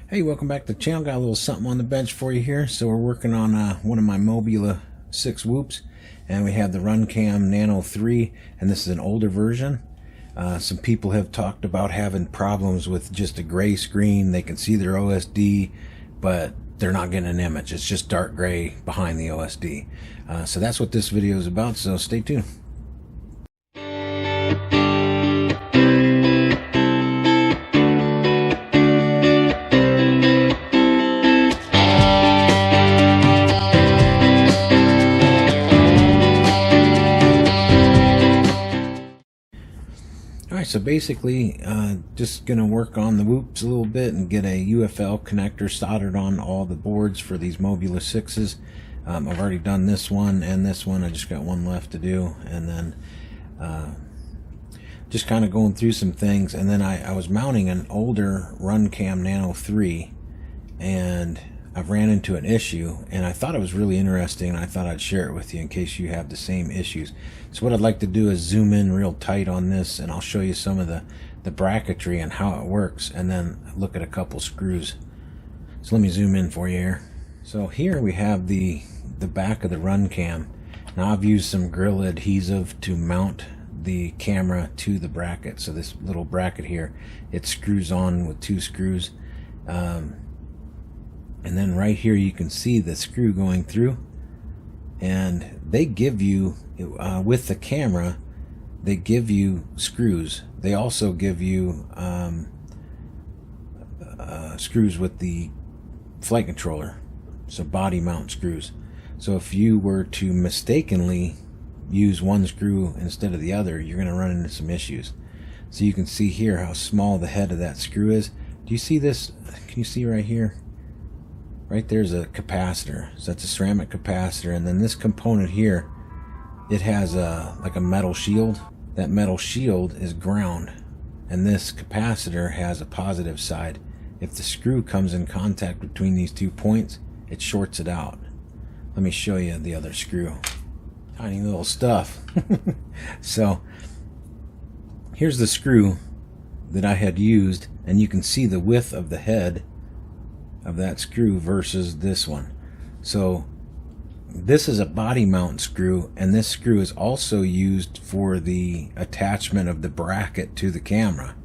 Hey, welcome back to the channel. Got a little something on the bench for you here. So we're working on one of my Mobula 6 whoops, and we have the RunCam Nano 3, and this is an older version. Some people have talked about having problems with just a gray screen. They can see their OSD, but they're not getting an image. It's just dark gray behind the OSD. So that's what this video is about, so stay tuned. Alright, so basically just going to work on the whoops a little bit and get a UFL connector soldered on all the boards for these Mobula 6s. I've already done this one and this one. I just got one left to do, and then just kind of going through some things. And then I was mounting an older RunCam Nano 3, and I've ran into an issue, and I thought it was really interesting, and I thought I'd share it with you in case you have the same issues. So what I'd like to do is zoom in real tight on this, and I'll show you some of the bracketry and how it works, and then look at a couple screws. So let me zoom in for you here. So here we have the back of the RunCam. Now I've used some grill adhesive to mount the camera to the bracket. So this little bracket here, it screws on with 2 screws. And then right here you can see the screw going through, and they give you with the camera, they give you screws. They also give you screws with the flight controller, so body mount screws. So if you were to mistakenly use one screw instead of the other, you're going to run into some issues. So you can see here how small the head of that screw is. Do you see this? Can you see right here? Right there's a capacitor, so that's a ceramic capacitor, and then this component here, it has like a metal shield. That metal shield is ground, and this capacitor has a positive side. If the screw comes in contact between these 2 points, it shorts it out. Let me show you the other screw. Tiny little stuff. So here's the screw that I had used, and you can see the width of the head of that screw versus this one. So this is a body mount screw, and this screw is also used for the attachment of the bracket to the camera.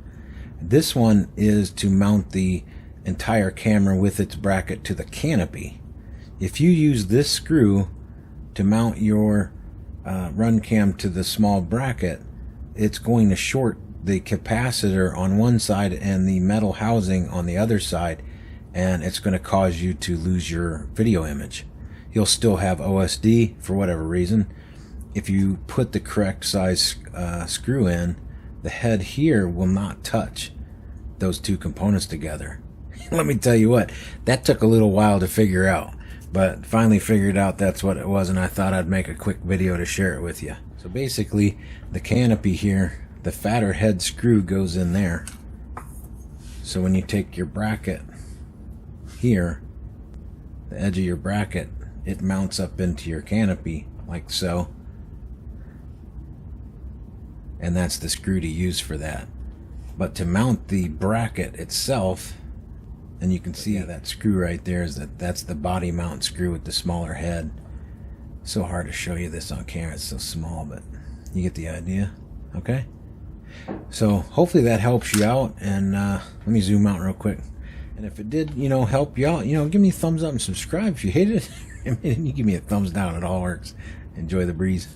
This one is to mount the entire camera with its bracket to the canopy. If you use this screw to mount your RunCam to the small bracket, it's going to short the capacitor on one side and the metal housing on the other side, and it's going to cause you to lose your video image. You'll still have OSD for whatever reason. If you put the correct size screw in, the head here will not touch those 2 components together. Let me tell you what, that took a little while to figure out, but finally figured out that's what it was, and I thought I'd make a quick video to share it with you. So basically, the canopy here, the fatter head screw goes in there. So when you take your bracket here, the edge of your bracket, it mounts up into your canopy like so, and that's the screw to use for that. But to mount the bracket itself, and you can see that screw right there, is that's the body mount screw with the smaller head. So hard to show you this on camera, it's so small, but you get the idea. Okay, so hopefully that helps you out, and let me zoom out real quick. And if it did, help you out, give me a thumbs up and subscribe. If you hated it, you give me a thumbs down. It all works. Enjoy the breeze.